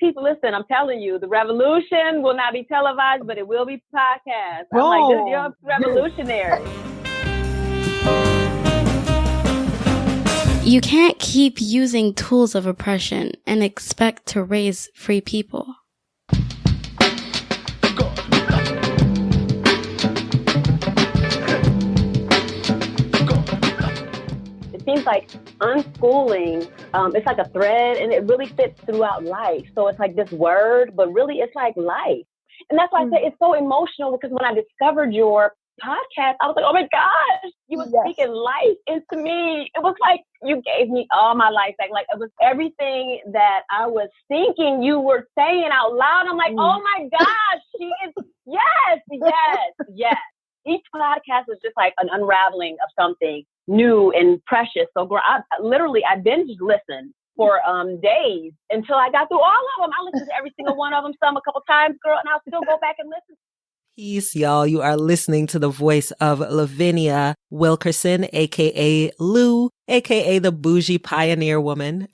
people, listen, I'm telling you, the revolution will not be televised, but it will be podcast. I'm like, you're revolutionary. You can't keep using tools of oppression and expect to raise free people. It seems like unschooling, it's like a thread, and it really fits throughout life. So it's like this word, but really it's like life. And that's why I say it's so emotional, because when I discovered your podcast, I was like, oh my gosh, you were speaking life into me. It was like you gave me all my life back. Like, it was everything that I was thinking you were saying out loud. I'm like, oh my gosh, she is, yes. Each podcast was just like an unraveling of something new and precious. So I binge listened for days until I got through all of them. I listened to every single one of them, some a couple times, girl, and I'll still go back and listen. Peace, y'all. You are listening to the voice of Louvenia Wilkerson, aka Lou, aka the bougie pioneer woman.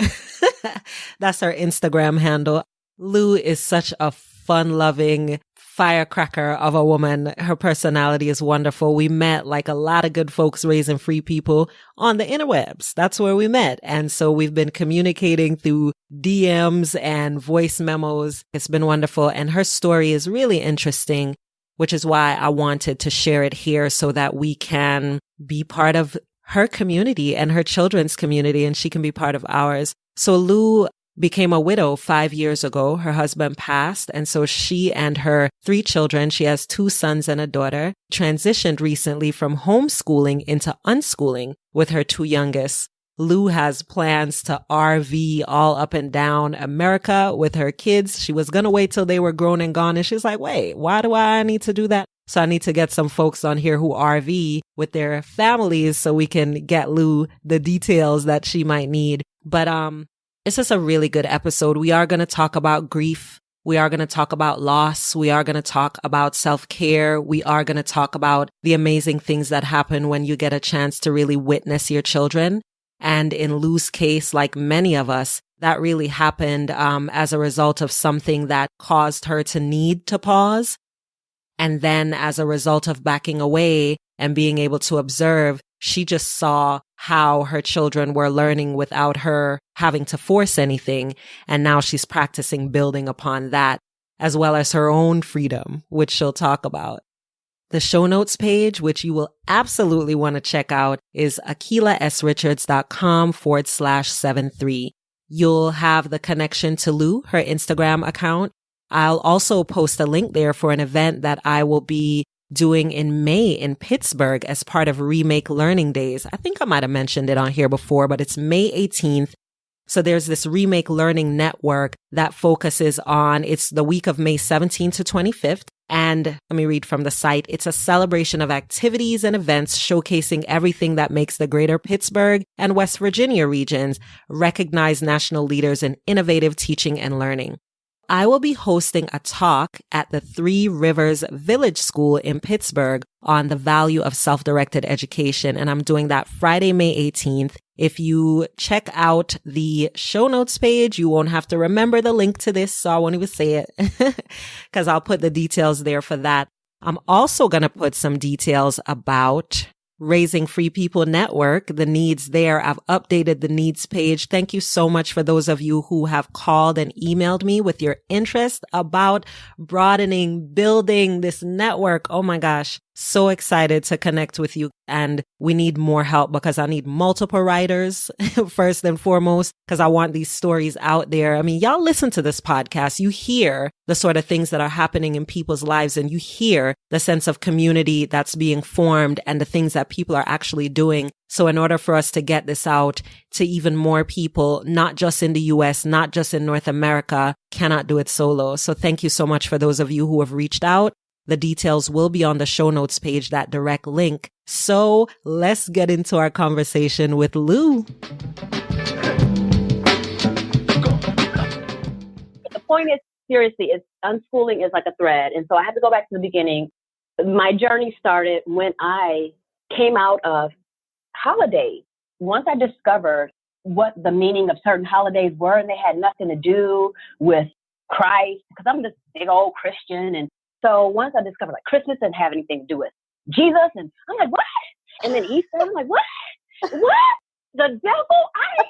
That's her Instagram handle. Lou is such a fun-loving firecracker of a woman. Her personality is wonderful. We met, like a lot of good folks raising free people, on the interwebs. That's where we met. And so we've been communicating through DMs and voice memos. It's been wonderful. And her story is really interesting, which is why I wanted to share it here so that we can be part of her community and her children's community, and she can be part of ours. So Lou became a widow 5 years ago. Her husband passed, and so she and her 3 children, she has 2 sons and a daughter, transitioned recently from homeschooling into unschooling with her 2 youngest. Lou has plans to RV all up and down America with her kids. She was going to wait till they were grown and gone. And she's like, wait, why do I need to do that? So I need to get some folks on here who RV with their families so we can get Lou the details that she might need. But it's just a really good episode. We are going to talk about grief. We are going to talk about loss. We are going to talk about self-care. We are going to talk about the amazing things that happen when you get a chance to really witness your children. And in Lou's case, like many of us, that really happened as a result of something that caused her to need to pause. And then as a result of backing away and being able to observe, she just saw how her children were learning without her having to force anything. And now she's practicing building upon that, as well as her own freedom, which she'll talk about. The show notes page, which you will absolutely want to check out, is akilasrichards.com/73. You'll have the connection to Lou, her Instagram account. I'll also post a link there for an event that I will be doing in May in Pittsburgh as part of Remake Learning Days. I think I might have mentioned it on here before, but it's May 18th. So there's this Remake Learning Network that focuses on, it's the week of May 17th to 25th. And let me read from the site. It's a celebration of activities and events showcasing everything that makes the greater Pittsburgh and West Virginia regions recognize national leaders in innovative teaching and learning. I will be hosting a talk at the 3 Rivers Village School in Pittsburgh on the value of self-directed education. And I'm doing that Friday, May 18th. If you check out the show notes page, you won't have to remember the link to this, so I won't even say it because I'll put the details there for that. I'm also going to put some details about Raising Free People Network, the needs there. I've updated the needs page. Thank you so much for those of you who have called and emailed me with your interest about broadening, building this network. Oh my gosh. So excited to connect with you. And we need more help because I need multiple writers first and foremost, because I want these stories out there. I mean, y'all listen to this podcast. You hear the sort of things that are happening in people's lives, and you hear the sense of community that's being formed and the things that people are actually doing. So in order for us to get this out to even more people, not just in the US, not just in North America, cannot do it solo. So thank you so much for those of you who have reached out. The details will be on the show notes page, that direct link. So let's get into our conversation with Lou. The point is, seriously, unschooling is like a thread. And so I have to go back to the beginning. My journey started when I came out of holidays. Once I discovered what the meaning of certain holidays were, and they had nothing to do with Christ, because I'm this big old Christian. And so once I discovered like Christmas didn't have anything to do with Jesus, and I'm like, what? And then Easter, I'm like, what? What? The devil?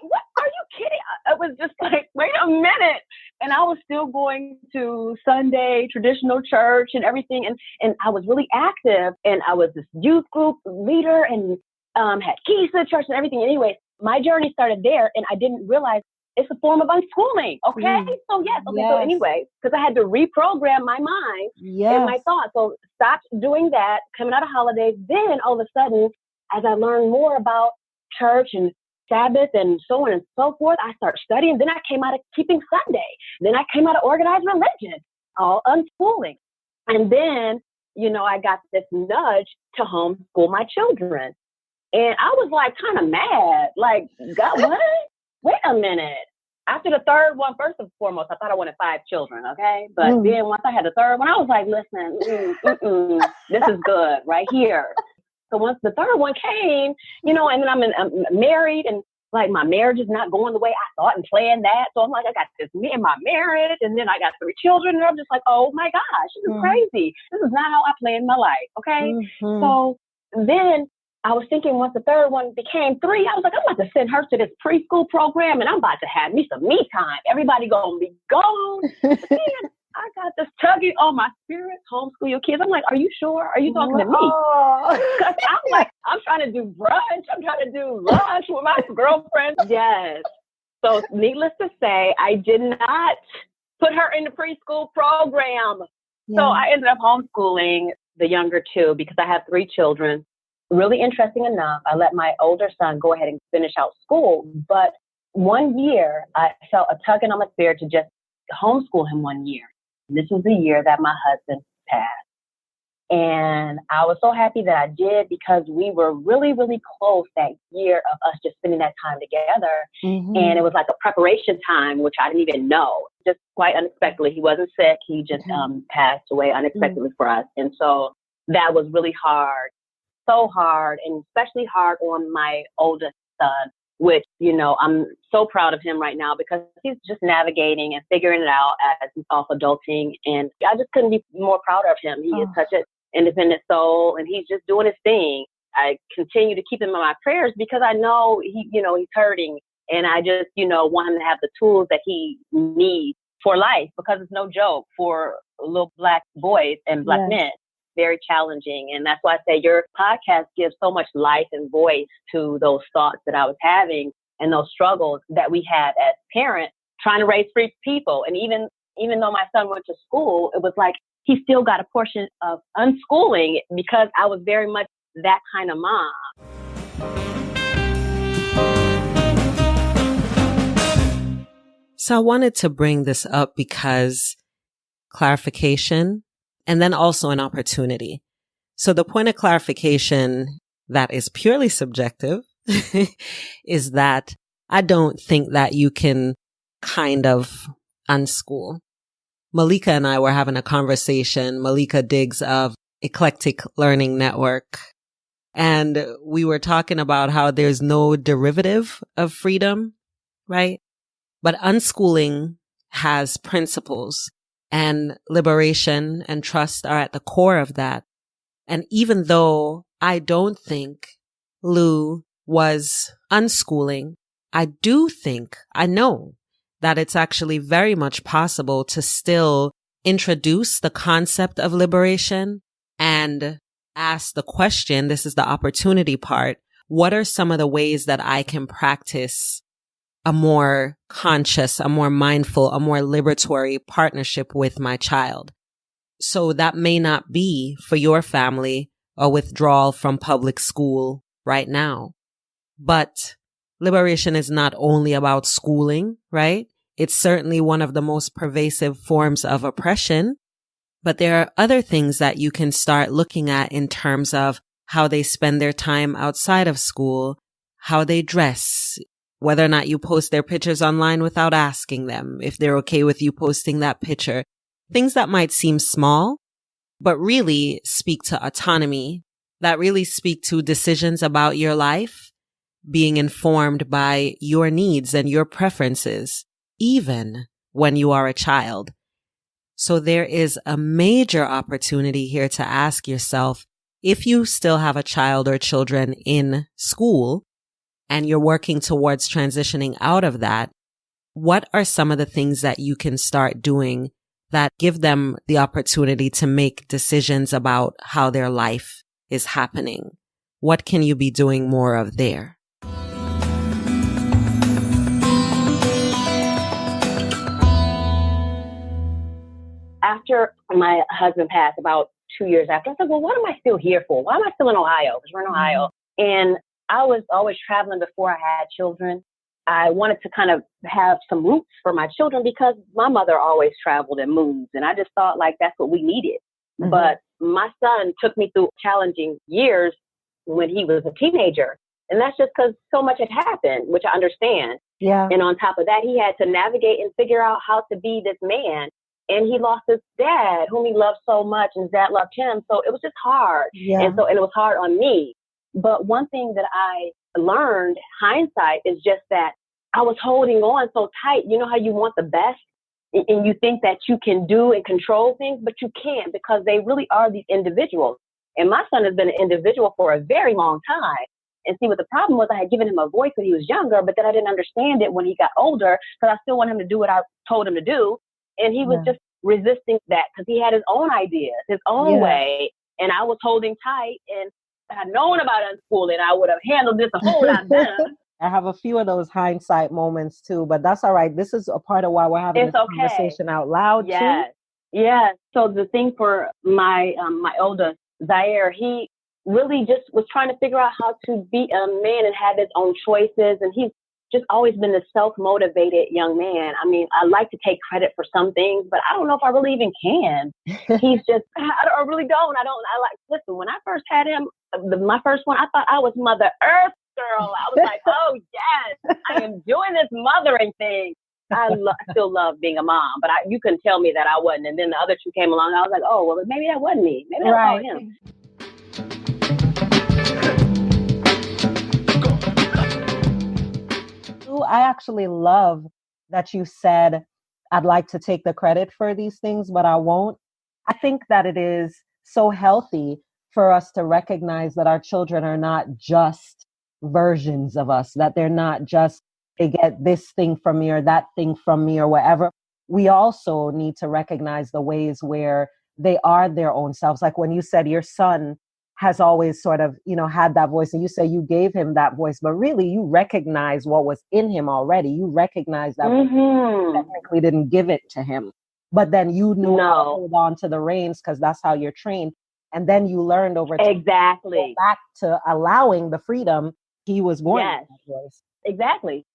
What? Are you kidding? It was just like, wait a minute. And I was still going to Sunday traditional church and everything. And I was really active, and I was this youth group leader and had keys to the church and everything. Anyway, my journey started there, and I didn't realize it's a form of unschooling. Okay. So yes. Okay. Yes. So anyway, because I had to reprogram my mind and my thoughts. So stopped doing that, coming out of holidays. Then all of a sudden, as I learned more about church and Sabbath and so on and so forth, I started studying. Then I came out of keeping Sunday. Then I came out of organized religion, all unschooling. And then, I got this nudge to homeschool my children. And I was like kind of mad, like, God, what? Wait a minute. After the third one, first and foremost, I thought I wanted 5 children, okay? But then once I had the third one, I was like, listen, this is good right here. So once the third one came, and then I'm married, and like my marriage is not going the way I thought and planned that. So I'm like, I got me and my marriage, and then I got 3 children, and I'm just like, oh my gosh, this is crazy. This is not how I planned my life, okay? So then I was thinking once the third one became 3, I was like, I'm about to send her to this preschool program, and I'm about to have me some me time. Everybody gonna be gone. Then I got this tugging on my spirit, homeschool your kids. I'm like, are you sure? Are you talking to me? Because I'm like, I'm trying to do brunch. I'm trying to do lunch with my girlfriend. Yes. So needless to say, I did not put her in the preschool program. So I ended up homeschooling the younger 2 because I have 3 children. Really interesting enough, I let my older son go ahead and finish out school. But one year, I felt a tugging on my spirit to just homeschool him 1 year. This was the year that my husband passed. And I was so happy that I did because we were really, really close that year of us just spending that time together. And it was like a preparation time, which I didn't even know. Just quite unexpectedly. He wasn't sick. He just passed away unexpectedly for us. And so that was really hard. So hard, and especially hard on my oldest son, which, I'm so proud of him right now because he's just navigating and figuring it out as he's off adulting. And I just couldn't be more proud of him. He is such an independent soul, and he's just doing his thing. I continue to keep him in my prayers because I know he's hurting, and I just, want him to have the tools that he needs for life, because it's no joke for little Black boys and Black men. Very challenging. And that's why I say your podcast gives so much life and voice to those thoughts that I was having and those struggles that we had as parents trying to raise 3 people. And even though my son went to school, it was like he still got a portion of unschooling because I was very much that kind of mom. So I wanted to bring this up because clarification, and then also an opportunity. So the point of clarification that is purely subjective is that I don't think that you can kind of unschool. Malika and I were having a conversation, Malika Diggs of Eclectic Learning Network. And we were talking about how there's no derivative of freedom, right? But unschooling has principles. And liberation and trust are at the core of that. And even though I don't think Lou was unschooling, I know that it's actually very much possible to still introduce the concept of liberation and ask the question, this is the opportunity part, what are some of the ways that I can practice a more conscious, a more mindful, a more liberatory partnership with my child? So that may not be for your family a withdrawal from public school right now. But liberation is not only about schooling, right? It's certainly one of the most pervasive forms of oppression. But there are other things that you can start looking at in terms of how they spend their time outside of school, how they dress, whether or not you post their pictures online without asking them if they're okay with you posting that picture. Things that might seem small, but really speak to autonomy, that really speak to decisions about your life being informed by your needs and your preferences, even when you are a child. So there is a major opportunity here to ask yourself, if you still have a child or children in school and you're working towards transitioning out of that, what are some of the things that you can start doing that give them the opportunity to make decisions about how their life is happening? What can you be doing more of there? After my husband passed, about 2 years after, I said, well, what am I still here for? Why am I still in Ohio? Because we're in Ohio. And I was always traveling before I had children. I wanted to kind of have some roots for my children because my mother always traveled and moved. And I just thought like that's what we needed. But my son took me through challenging years when he was a teenager. And that's just because so much had happened, which I understand. Yeah. And on top of that, he had to navigate and figure out how to be this man. And he lost his dad, whom he loved so much, and his dad loved him. So it was just hard. Yeah. And it was hard on me. But one thing that I learned, hindsight, is just that I was holding on so tight. You know how you want the best and you think that you can do and control things, but you can't because they really are these individuals. And my son has been an individual for a very long time. And see, what the problem was, I had given him a voice when he was younger, but then I didn't understand it when he got older because I still want him to do what I told him to do. And he was just resisting that because he had his own ideas, his own way. And I was holding tight. And if I had known about unschooling, I would have handled this a whole lot better. I have a few of those hindsight moments too, but that's all right. This is a part of why we're having this conversation out loud too. Yeah. So the thing for my oldest, Zaire, he really just was trying to figure out how to be a man and have his own choices. And he's just always been a self-motivated young man. I mean, I like to take credit for some things, but I don't know if I really even can. He's just, I really don't. Listen, when I first had him, my first one, I thought I was Mother Earth girl. I was like, oh yes, I am doing this mothering thing. I still love being a mom, but you couldn't tell me that I wasn't. And then the other two came along. I was like, oh, well, maybe that wasn't me. Maybe that was him. I actually love that you said, I'd like to take the credit for these things, but I won't. I think that it is so healthy for us to recognize that our children are not just versions of us, that they're not just, they get this thing from me or that thing from me or whatever. We also need to recognize the ways where they are their own selves. Like when you said your son has always sort of, had that voice, and you say you gave him that voice, but really you recognize what was in him already. You recognize that you technically didn't give it to him, but then you knew how to hold on to the reins because that's how you're trained. And then you learned over time to go back to allowing the freedom he was born with that voice. Exactly.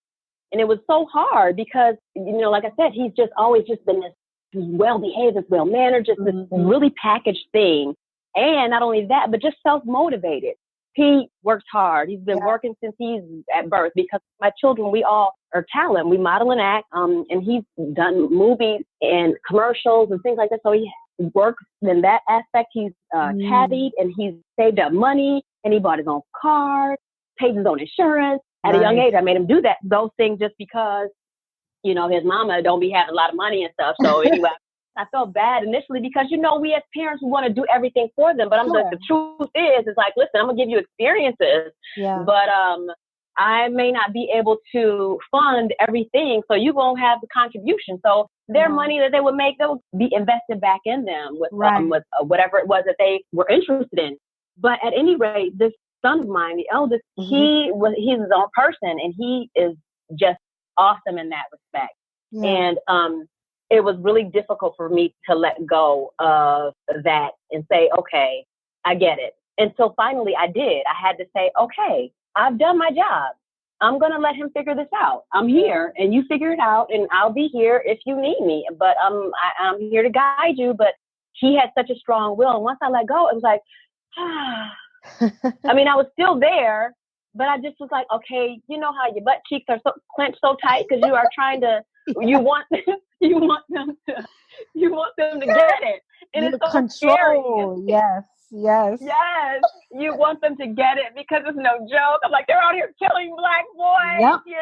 And it was so hard because, like I said, he's just always just been this well-behaved, this well-mannered, just this really packaged thing. And not only that, but just self-motivated. He works hard. He's been working since he's at birth because my children, we all are talent. We model and act. And he's done movies and commercials and things like that. So he works in that aspect. He's caddied and he's saved up money and he bought his own car, paid his own insurance. At a young age, I made him do those things just because, his mama don't be having a lot of money and stuff. So anyway, I felt bad initially because, we as parents, we want to do everything for them. But I'm like, the truth is like, listen, I'm going to give you experiences, but I may not be able to fund everything. So you won't have the contribution. So their money that they would make, that would be invested back in them with whatever it was that they were interested in. But at any rate, this son of mine, the eldest, he's his own person and he is just awesome in that respect. And, it was really difficult for me to let go of that and say, okay, I get it. And so finally I did. I had to say, okay, I've done my job. I'm going to let him figure this out. I'm here and you figure it out and I'll be here if you need me. But I'm here to guide you. But he had such a strong will. And once I let go, it was like, I mean, I was still there, but I just was like, okay, you know how your butt cheeks are so clenched so tight because you are trying to, you want them to get it. And it's so scary. Yes. You want them to get it because it's no joke. I'm like, they're out here killing Black boys. You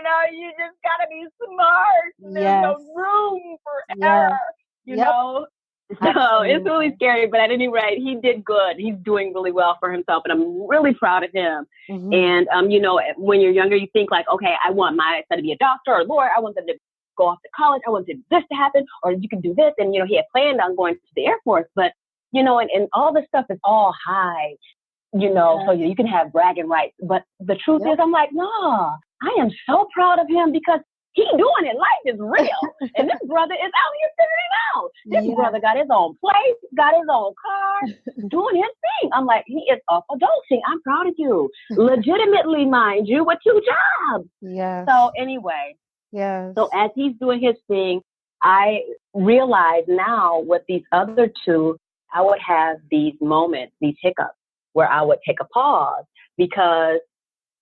just gotta be smart. There's no room for error. You know. So it's really scary, but at any rate, he did good. He's doing really well for himself, and I'm really proud of him. And, when you're younger, you think like, okay, I want my son to be a doctor or a lawyer. I want them to go off to college. I want this to happen, or you can do this. And, he had planned on going to the Air Force, but, and all this stuff is all high, so you can have bragging rights. But the truth is, I'm like, no, I am so proud of him because he's doing it. Life is real. And this brother is out here figuring it out. This brother got his own place, got his own car, doing his thing. I'm like, he is off adulting. I'm proud of you. Legitimately, mind you, with 2 jobs. Yeah. So anyway. Yes. So as he's doing his thing, I realize now with these other 2, I would have these moments, these hiccups, where I would take a pause because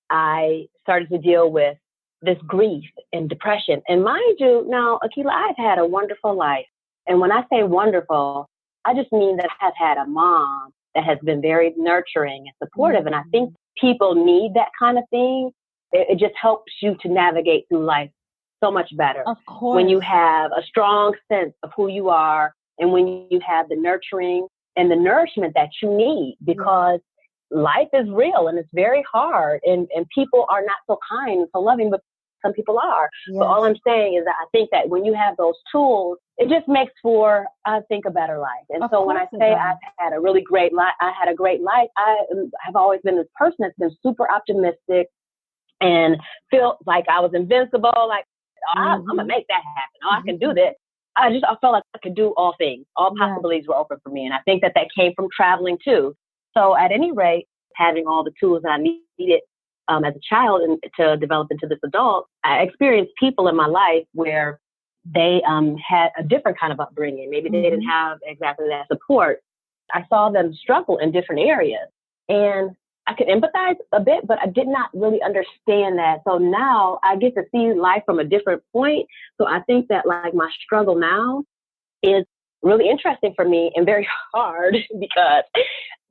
I started to deal with this grief and depression. And mind you, now, Akilah, I've had a wonderful life. And when I say wonderful, I just mean that I've had a mom that has been very nurturing and supportive. And I think people need that kind of thing. It just helps you to navigate through life so much better. Of course. When you have a strong sense of who you are and when you have the nurturing and the nourishment that you need, because life is real and it's very hard, and people are not so kind and so loving, but some people are. Yes. But all I'm saying is that I think that when you have those tools, it just makes for, I think, a better life. And so when I say I've had a really great life, I had a great life, I have always been this person that's been super optimistic and felt like I was invincible, like, I'm going to make that happen. I can do this. I felt like I could do all things. All possibilities were open for me. And I think that came from traveling too. So at any rate, having all the tools that I needed as a child and to develop into this adult, I experienced people in my life where they had a different kind of upbringing. Maybe they didn't have exactly that support. I saw them struggle in different areas. And I could empathize a bit, but I did not really understand that. So now I get to see life from a different point. So I think that like my struggle now is really interesting for me and very hard because,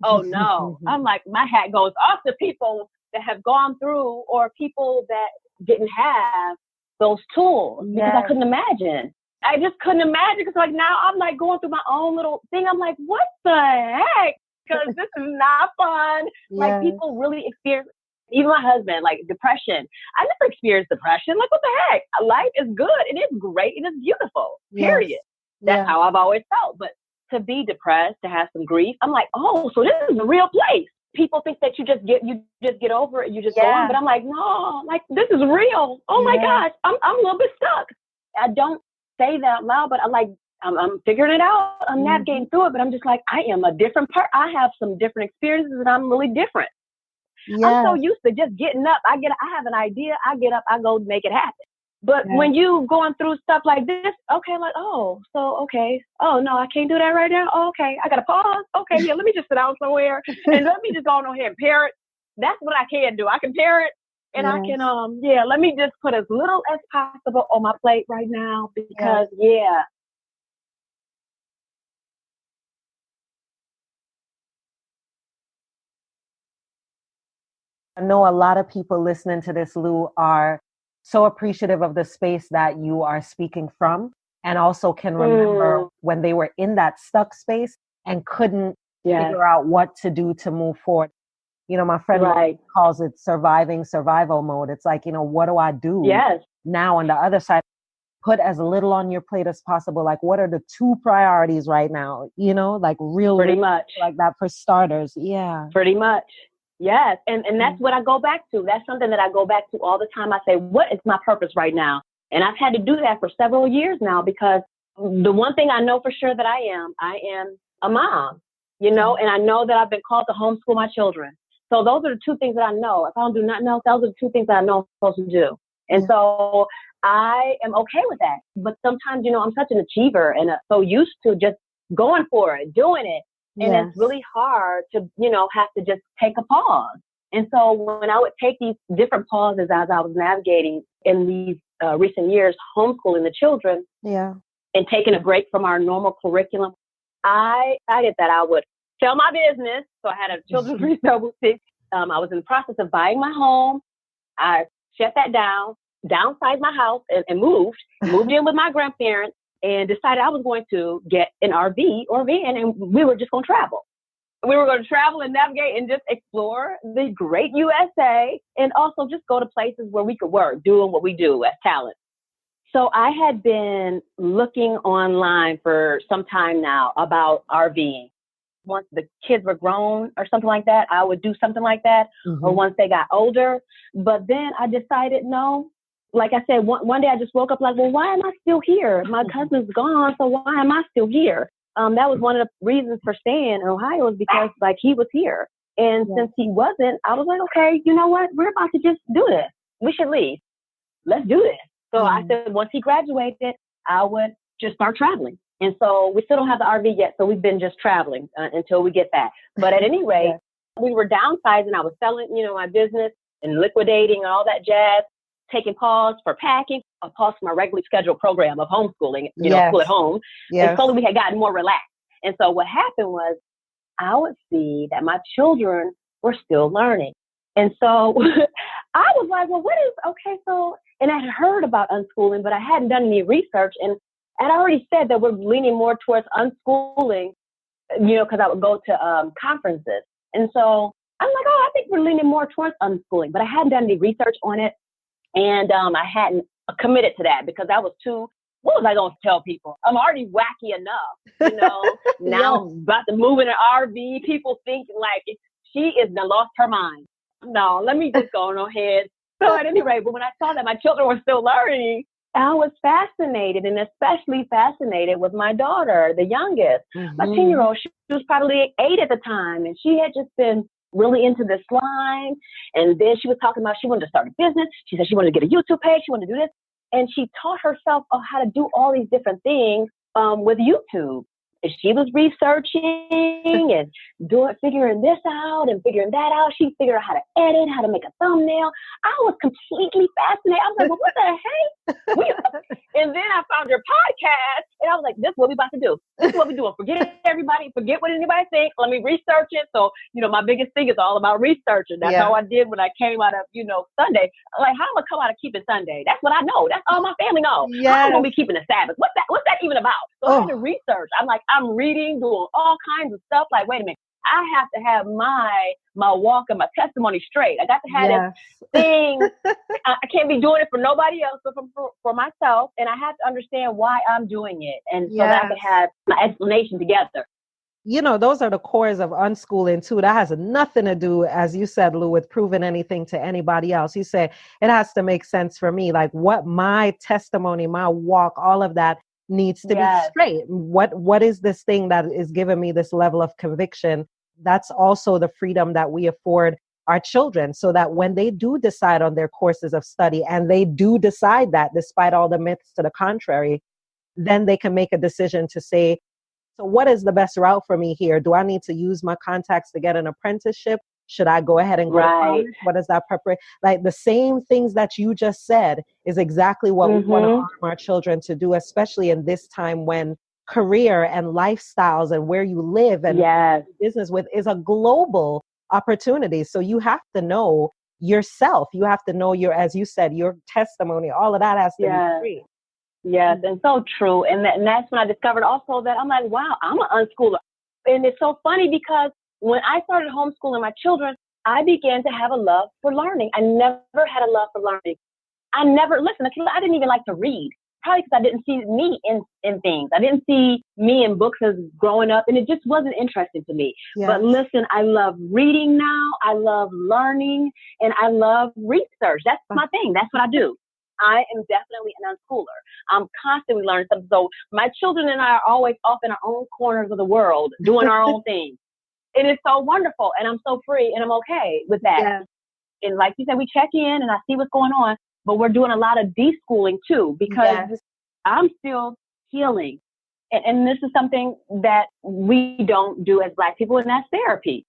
oh no, I'm like, my hat goes off to people that have gone through or people that didn't have those tools because I couldn't imagine. I just couldn't imagine because like now I'm like going through my own little thing. I'm like, what the heck? Because this is not fun. Like people really experience, even my husband, like depression. I never experienced depression. Like what the heck? Life is good and it's great and it's beautiful. Period. That's how I've always felt. But to be depressed, to have some grief, I'm like, oh, so this is a real place. People think that you just get over it, you just go on. But I'm like, no, like this is real. Oh my gosh, I'm a little bit stuck. I don't say that out loud, but I'm figuring it out. I'm navigating through it, but I'm just like, I am a different part. I have some different experiences and I'm really different. I'm so used to just getting up. I have an idea. I get up, I go make it happen. But when you going through stuff like this, okay, like, oh, so, okay. Oh, no, I can't do that right now. Oh, okay. I got to pause. Okay. Yeah. Let me just sit down somewhere and let me just go on here and parent. That's what I can do. I can parent and I can, let me just put as little as possible on my plate right now because, I know a lot of people listening to this, Lou, are so appreciative of the space that you are speaking from and also can remember when they were in that stuck space and couldn't figure out what to do to move forward. You know, my friend calls it survival mode. It's like, what do I do now on the other side? Put as little on your plate as possible. Like, what are the 2 priorities right now? Like real, pretty much like that for starters. Yeah. Pretty much. Yes. And that's what I go back to. That's something that I go back to all the time. I say, what is my purpose right now? And I've had to do that for several years now because the one thing I know for sure that I am a mom, and I know that I've been called to homeschool my children. So those are the 2 things that I know. If I don't do nothing else, those are the 2 things that I know I'm supposed to do. And so I am okay with that. But sometimes, I'm such an achiever and so used to just going for it, doing it. And it's really hard to, have to just take a pause. And so when I would take these different pauses as I was navigating in these recent years, homeschooling the children and taking a break from our normal curriculum, I decided that I would sell my business. So I had a children's resale boutique. I was in the process of buying my home. I shut that down, downsized my house and moved in with my grandparents. and decided I was going to get an RV or van, and we were just going to travel. We were going to travel and navigate and just explore the great USA, and also just go to places where we could work, doing what we do as talent. So I had been looking online for some time now about RVing. Once the kids were grown or something like that, I would do something like that, or once they got older. But then I decided, no, like I said, one day I just woke up like, well, why am I still here? My cousin's gone, so why am I still here? That was one of the reasons for staying in Ohio, was because like he was here. And since he wasn't, I was like, okay, you know what? We're about to just do this. We should leave. Let's do this. So I said, once he graduated, I would just start traveling. And so we still don't have the RV yet. So we've been just traveling until we get that. But at any rate, we were downsizing. I was selling, my business and liquidating and all that jazz, taking pause for packing, a pause for my regularly scheduled program of homeschooling, school at home. And slowly we had gotten more relaxed. And so what happened was I would see that my children were still learning. And so I was like, well, and I had heard about unschooling, but I hadn't done any research. And I already said that we're leaning more towards unschooling, because I would go to conferences. And so I'm like, I think we're leaning more towards unschooling, but I hadn't done any research on it. And I hadn't committed to that because I was too, what was I going to tell people? I'm already wacky enough, Now I'm about to move in an RV. People think like she is lost her mind. No, let me just go on ahead. So at any rate, but when I saw that my children were still learning, I was fascinated, and especially fascinated with my daughter, the youngest, my 10-year-old. She was probably 8 at the time, and she had just been really into this line. And then she was talking about she wanted to start a business. She said she wanted to get a YouTube page. She wanted to do this. And she taught herself how to do all these different things with YouTube. And she was researching and figuring this out and figuring that out. She figured out how to edit, how to make a thumbnail. I was completely fascinated. I was like, well, what the heck? And then I found your podcast, and I was like, this is what we about to do. This is what we're doing. Forget everybody. Forget what anybody thinks. Let me research it. So, my biggest thing is all about researching. That's how I did when I came out of, Sunday. Like, how am I come out of keeping Sunday? That's what I know. That's all my family knows. How am I going to be keeping the Sabbath? What's that even about? So I had to research. I'm like, I'm reading, doing all kinds of stuff. Like, wait a minute. I have to have my walk and my testimony straight. I got to have this thing. I can't be doing it for nobody else, but for myself. And I have to understand why I'm doing it. And so that I can have my explanation together. Those are the cores of unschooling too. That has nothing to do, as you said, Lou, with proving anything to anybody else. You say it has to make sense for me. Like what my testimony, my walk, all of that needs to be straight. What is this thing that is giving me this level of conviction? That's also the freedom that we afford our children, so that when they do decide on their courses of study, and they do decide that despite all the myths to the contrary, then they can make a decision to say, so what is the best route for me here? Do I need to use my contacts to get an apprenticeship? Should I go ahead and go to college? What is that preparation? Like the same things that you just said is exactly what we want to arm our children to do, especially in this time when career and lifestyles and where you live and business with is a global opportunity. So you have to know yourself. You have to know as you said, your testimony, all of that has to be free. Yes, and so true. And that's when I discovered also that I'm like, wow, I'm an unschooler. And it's so funny because when I started homeschooling my children, I began to have a love for learning. I never had a love for learning. I didn't even like to read. Probably because I didn't see me in things. I didn't see me in books as growing up, and it just wasn't interesting to me. But listen, I love reading now. I love learning, and I love research. That's my thing. That's what I do. I am definitely an unschooler. I'm constantly learning something. So my children and I are always off in our own corners of the world doing our own thing. It is so wonderful, and I'm so free, and I'm okay with that. And like you said, we check in, and I see what's going on. But we're doing a lot of deschooling too, because I'm still healing. And this is something that we don't do as Black people, and that's therapy.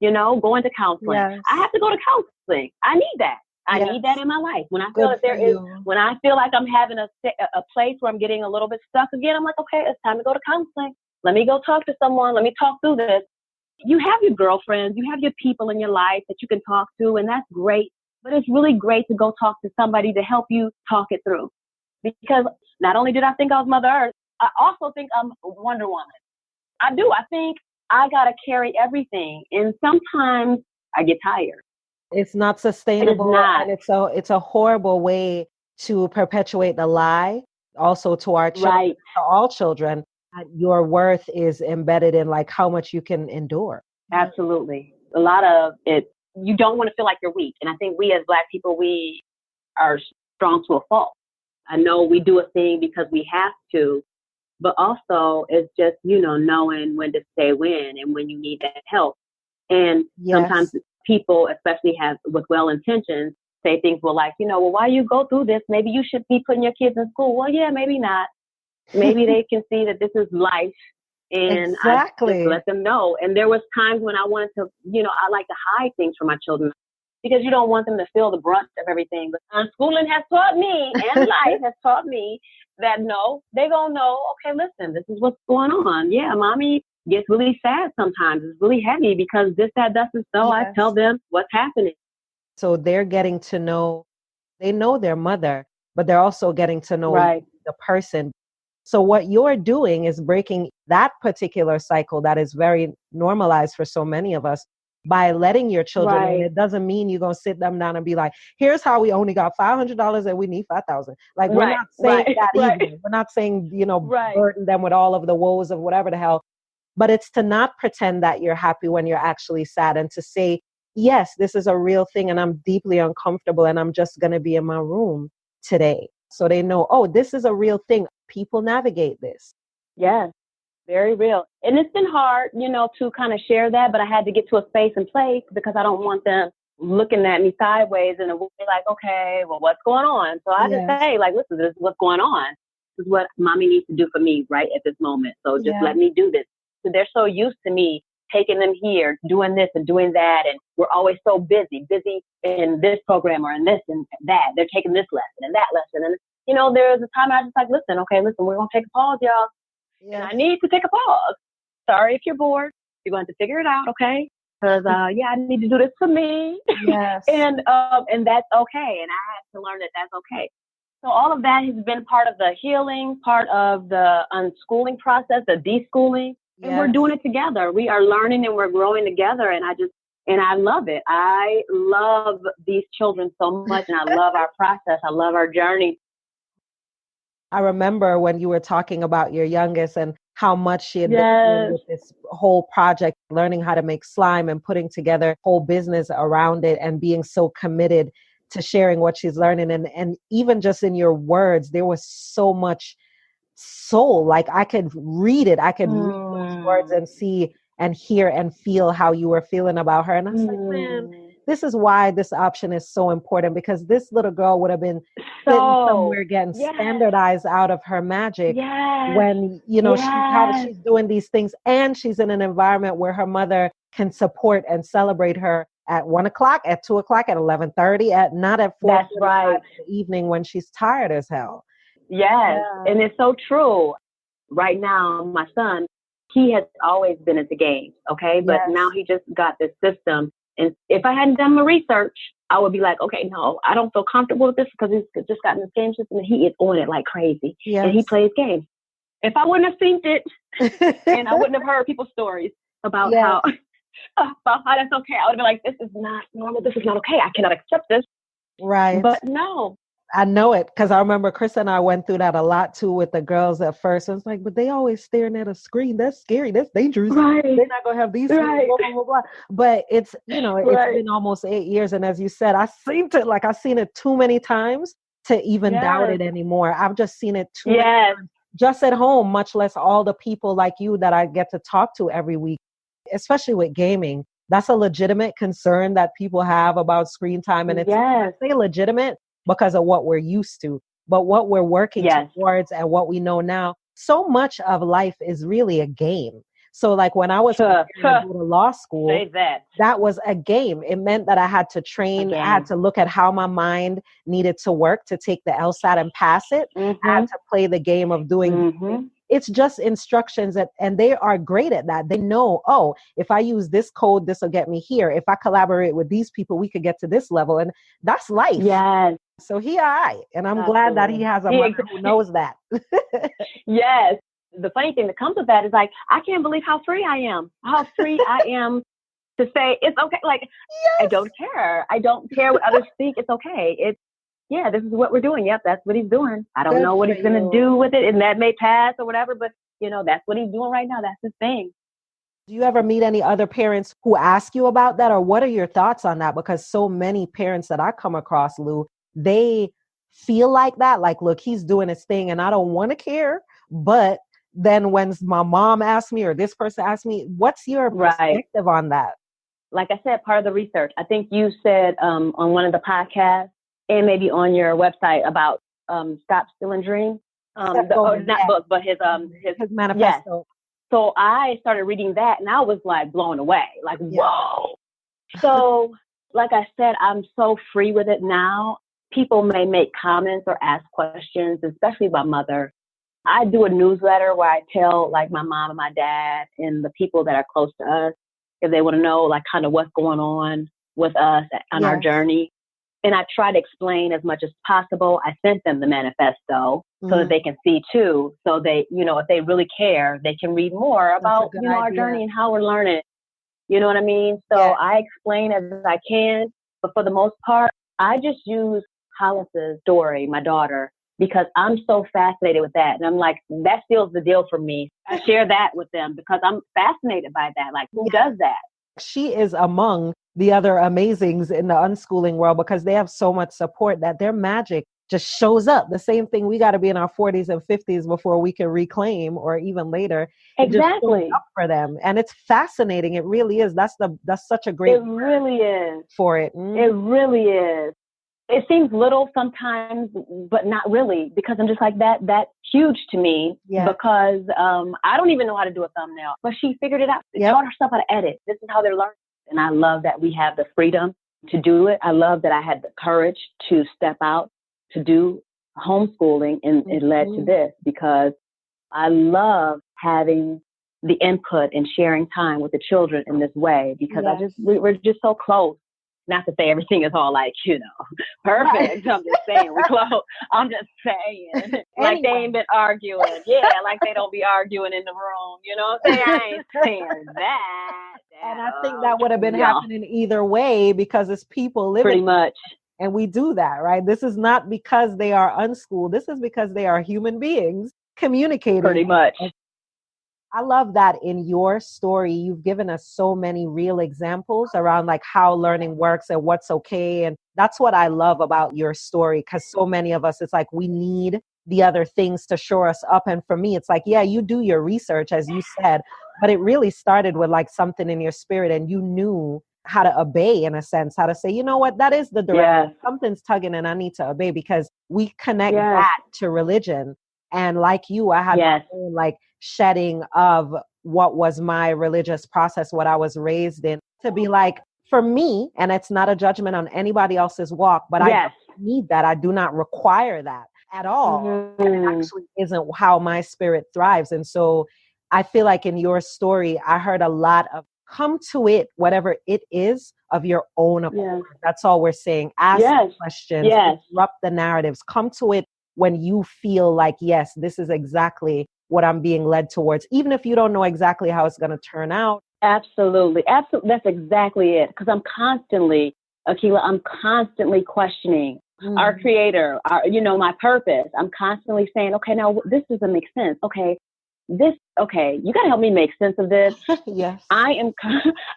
Going to counseling. I have to go to counseling. I need that. I need that in my life. When I feel when I feel like I'm having a place where I'm getting a little bit stuck again, I'm like, okay, it's time to go to counseling. Let me go talk to someone. Let me talk through this. You have your girlfriends, you have your people in your life that you can talk to, and that's great. But it's really great to go talk to somebody to help you talk it through. Because not only did I think I was Mother Earth, I also think I'm Wonder Woman. I do. I think I got to carry everything. And sometimes I get tired. It's not sustainable. not. And it's a horrible way to perpetuate the lie also to our children, Right. to all children, that your worth is embedded in like how much you can endure. Absolutely. A lot of it, you don't want to feel like you're weak. And I think we as Black people, we are strong to a fault. I know we do a thing because we have to, but also it's just, knowing when to say when and when you need that help. And sometimes people, especially with well intentions, say things like, well, why you go through this? Maybe you should be putting your kids in school. Well, yeah, maybe not. Maybe they can see that this is life. And exactly. I just let them know. And there was times when I wanted to, I like to hide things from my children because you don't want them to feel the brunt of everything. But unschooling has taught me, and life has taught me that no, they're going to know, okay, listen, this is what's going on. Yeah, mommy gets really sad sometimes. It's really heavy because this, that, and so. I tell them what's happening. So they're getting to know, they know their mother, but they're also getting to know the person. So what you're doing is breaking that particular cycle that is very normalized for so many of us by letting your children in. It doesn't mean you're going to sit them down and be like, here's how we only got $500 and we need $5,000. Like we're not saying that either. We're not saying, burden them with all of the woes of whatever the hell. But it's to not pretend that you're happy when you're actually sad and to say, yes, this is a real thing and I'm deeply uncomfortable and I'm just going to be in my room today. So they know, oh, this is a real thing. People navigate this. Yes, very real. And it's been hard, to kind of share that, but I had to get to a space and place because I don't want them looking at me sideways and be like, okay, well, what's going on? So I just say, like, listen, this is what's going on. This is what mommy needs to do for me right at this moment. So just let me do this. So they're so used to me taking them here, doing this and doing that. And we're always so busy in this program or in this and that. They're taking this lesson and that lesson. And, there's a time I just like, listen, we're going to take a pause, y'all. Yeah. I need to take a pause. Sorry if you're bored. You're going to figure it out, okay? Because, I need to do this for me. Yes. and that's okay. And I had to learn that that's okay. So all of that has been part of the healing, part of the unschooling process, the deschooling. And we're doing it together. We are learning and we're growing together. And I love it. I love these children so much. And I love our process. I love our journey. I remember when you were talking about your youngest and how much she had been with this whole project, learning how to make slime and putting together a whole business around it and being so committed to sharing what she's learning. And even just in your words, there was so much soul. Like I could read it. I could read those words and see and hear and feel how you were feeling about her. And I was like, man, this is why this option is so important, because this little girl would have been sitting somewhere getting standardized out of her magic when, she's doing these things and she's in an environment where her mother can support and celebrate her at 1 o'clock, at 2 o'clock, at 11:30, not at 4 in the evening when she's tired as hell. Yes. And it's so true. Right now, my son, he has always been into games. Okay. But now he just got this system. And if I hadn't done my research, I would be like, okay, no, I don't feel comfortable with this because he's just gotten this game system and he is on it like crazy. Yes. And he plays games. If I wouldn't have seen it and I wouldn't have heard people's stories about how that's okay, I would have been like, this is not normal. This is not okay. I cannot accept this. Right. But no. I know it because I remember Chris and I went through that a lot too with the girls at first. It was like, but they always staring at a screen. That's scary. That's dangerous. Right. They're not going to have these. Right. Blah, blah, blah, blah. But it's, it's been almost 8 years. And as you said, I've seen it too many times to even doubt it anymore. I've just seen it too many times, just at home, much less all the people like you that I get to talk to every week, especially with gaming. That's a legitimate concern that people have about screen time. And it's I say legitimate because of what we're used to, but what we're working towards and what we know now, so much of life is really a game. So like when I was preparing to go to law school, that was a game. It meant that I had to train, I had to look at how my mind needed to work to take the LSAT and pass it. I had to play the game of doing it's just instructions and they are great at that. They know, oh, if I use this code, this will get me here. If I collaborate with these people, we could get to this level. And that's life. Yes. So and I'm glad that he has a mother who knows that. Yes. the funny thing that comes with that is like, I can't believe how free I am, to say it's okay. Like, yes. I don't care what others think. It's okay. This is what we're doing. Yep, that's what he's doing. I don't know what he's going to do with it, and that may pass or whatever, but that's what he's doing right now. That's his thing. Do you ever meet any other parents who ask you about that, or what are your thoughts on that? Because so many parents that I come across, Lou, they feel like that, like, look, he's doing his thing and I don't want to care. But then when my mom asks me or this person asks me, what's your perspective on that? Like I said, part of the research, I think you said on one of the podcasts and maybe on your website about Stop Stealing Dreams. Book, but his manifesto. Yes. So I started reading that and I was like blown away, like, whoa. So like I said, I'm so free with it now. People may make comments or ask questions, especially my mother. I do a newsletter where I tell like my mom and my dad and the people that are close to us, if they want to know like kind of what's going on with us on our journey. And I try to explain as much as possible. I sent them the manifesto so that they can see too. So they, if they really care, they can read more about, our journey and how we're learning. You know what I mean? So I explain as I can, but for the most part, I just use Hollis's story, my daughter, because I'm so fascinated with that. And I'm like, that seals the deal for me. I share that with them because I'm fascinated by that. Like, who does that? She is among the other amazings in the unschooling world because they have so much support that their magic just shows up. The same thing, we got to be in our 40s and 50s before we can reclaim, or even later. Exactly. It just shows up for them. And it's fascinating. It really is. That's such a great. It really is. For it. It really is. It seems little sometimes, but not really, because I'm just like that's huge to me because I don't even know how to do a thumbnail, but she figured it out. She taught herself how to edit. This is how they're learning. And I love that we have the freedom to do it. I love that I had the courage to step out to do homeschooling, and it led to this because I love having the input and sharing time with the children in this way because we're just so close. Not to say everything is all like, perfect. I'm just saying we're close. I'm just saying like they ain't been arguing. Yeah, like they don't be arguing in the room. You know what I'm saying? I ain't saying that. And I think that would have been happening either way because it's people living. Pretty much. And we do that, right? This is not because they are unschooled. This is because they are human beings communicating. Pretty much. I love that in your story, you've given us so many real examples around like how learning works and what's okay. And that's what I love about your story, because so many of us, it's like we need the other things to shore us up. And for me, it's like, you do your research, as you said, but it really started with like something in your spirit and you knew how to obey, in a sense, how to say, you know what, that is the direction. Something's tugging and I need to obey, because we connect that to religion. And like you, I had my own like shedding of what was my religious process, what I was raised in, to be like, for me, and it's not a judgment on anybody else's walk, but I don't need that. I do not require that at all. And it actually isn't how my spirit thrives. And so I feel like in your story, I heard a lot of come to it, whatever it is, of your own accord. That's all we're saying. Ask questions, disrupt the narratives, come to it when you feel like, yes, this is exactly what I'm being led towards, even if you don't know exactly how it's going to turn out. Absolutely. Absolutely. That's exactly it. Because I'm constantly, Akilah, questioning our creator, my purpose. I'm constantly saying, okay, now this doesn't make sense. Okay, you got to help me make sense of this. Yes. I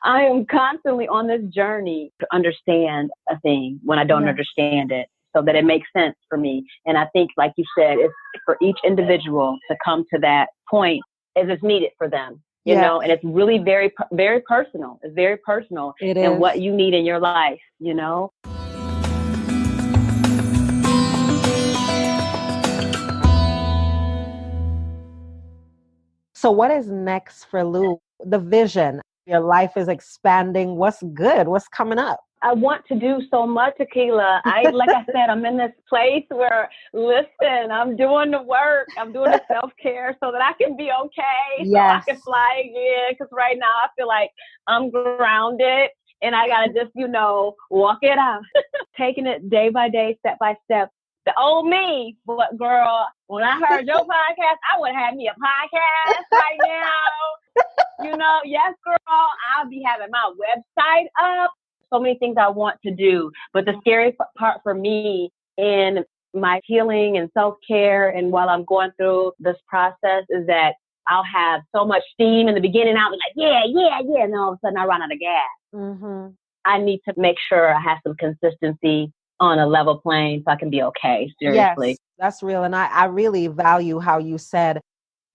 am constantly on this journey to understand a thing when I don't understand it, so that it makes sense for me. And I think, like you said, it's for each individual to come to that point as it's needed for them, you know, and it's really very, very personal. It's very personal and what you need in your life, you know. So what is next for Lou? The vision, your life is expanding. What's good? What's coming up? I want to do so much, Akilah. Like I said, I'm in this place where, listen, I'm doing the work. I'm doing the self-care so that I can be okay. So I can fly again. Because right now I feel like I'm grounded and I got to just, walk it out. Taking it day by day, step by step. the old me. But girl, when I heard your podcast, I would have me a podcast right now. You know, yes, girl, I'll be having my website up. So many things I want to do. But the scary part for me in my healing and self-care and while I'm going through this process is that I'll have so much steam in the beginning. I'll be like, yeah. And all of a sudden I run out of gas. Mm-hmm. I need to make sure I have some consistency on a level plane so I can be okay. Seriously. Yes, that's real. And I really value how you said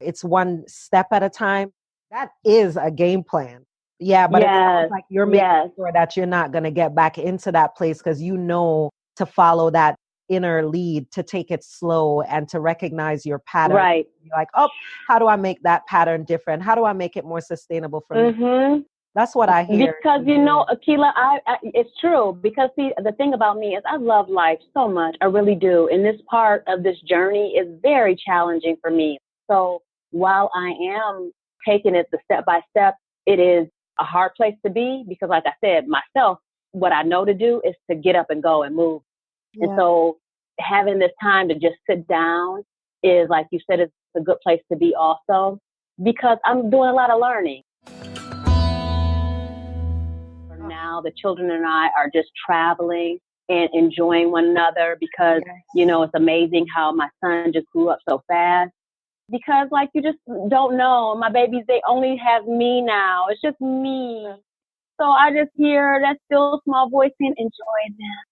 it's one step at a time. That is a game plan. Yeah, but it sounds like you're making sure that you're not going to get back into that place because you know to follow that inner lead, to take it slow and to recognize your pattern. Right. You're like, oh, how do I make that pattern different? How do I make it more sustainable for me? That's what I hear. Because, you know, Akilah, it's true. Because, see, the thing about me is I love life so much. I really do. And this part of this journey is very challenging for me. So while I am taking it the step by step, it is a hard place to be because, like I said, myself, what I know to do is to get up and go and move. Yeah. And so having this time to just sit down is, like you said, it's a good place to be also because I'm doing a lot of learning. For now, the children and I are just traveling and enjoying one another because, you know, it's amazing how my son just grew up so fast. Because, like, you just don't know. My babies, they only have me now. It's just me. So I just hear that still small voice saying, enjoy them.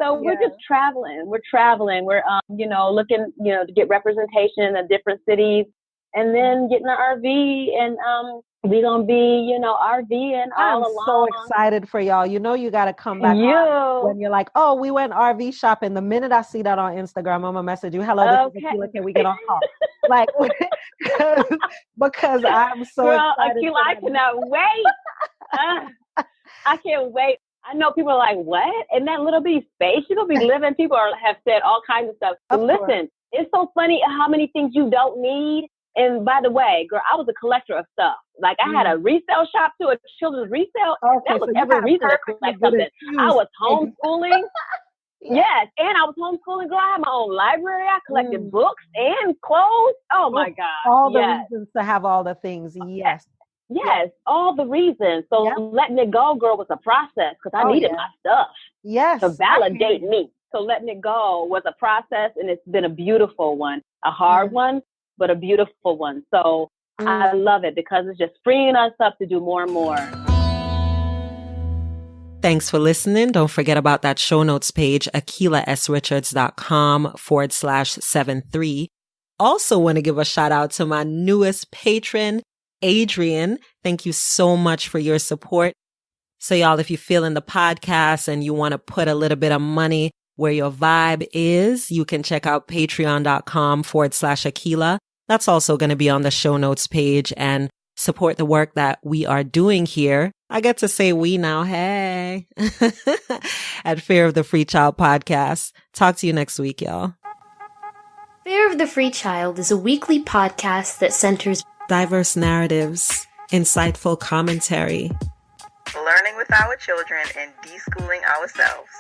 So we're just traveling. We're traveling. We're, you know, looking, you know, to get representation in the different cities and then getting an RV and we're going to be, you know, RVing all along. I'm so excited for y'all. You know, you got to come back when you're like, oh, we went RV shopping. The minute I see that on Instagram, I'm going to message you. Hello, this is Akilah. Can we get on call? Like, because I'm so excited. Akilah, I cannot wait. I can't wait. I know people are like, what? In that little bitty space you're going to be living? People have said all kinds of stuff. But listen, it's so funny how many things you don't need. And by the way, girl, I was a collector of stuff. Like I had a resale shop too, a children's resale. That was every reason to collect something. I was homeschooling. Yes, and I was homeschooling, girl. I had my own library. I collected books and clothes. Oh my God. All the reasons to have all the things. Yes. Yes, all the reasons. So letting it go, girl, was a process because I needed my stuff. Yes. To validate me. So letting it go was a process and it's been a beautiful one. A hard one, but a beautiful one. So I love it because it's just freeing us up to do more and more. Thanks for listening. Don't forget about that show notes page, AkilahSRichards.com/73. Also want to give a shout out to my newest patron, Adrian. Thank you so much for your support. So y'all, if you're feeling the podcast and you want to put a little bit of money where your vibe is, you can check out patreon.com/Akilah. That's also going to be on the show notes page and support the work that we are doing here. I get to say we now, hey, at Fear of the Free Child podcast. Talk to you next week, y'all. Fear of the Free Child is a weekly podcast that centers diverse narratives, insightful commentary, learning with our children and deschooling ourselves,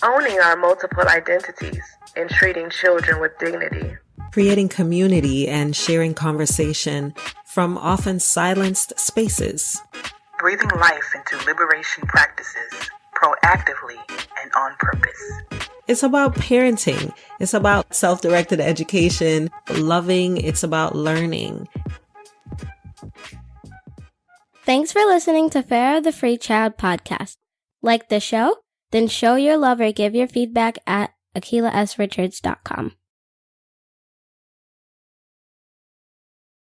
owning our multiple identities and treating children with dignity, creating community and sharing conversation from often silenced spaces, breathing life into liberation practices proactively and on purpose. It's about parenting. It's about self-directed education, loving. It's about learning. Thanks for listening to Fear of the Free Child podcast. Like the show? Then show your love or give your feedback at AkilahSRichards.com.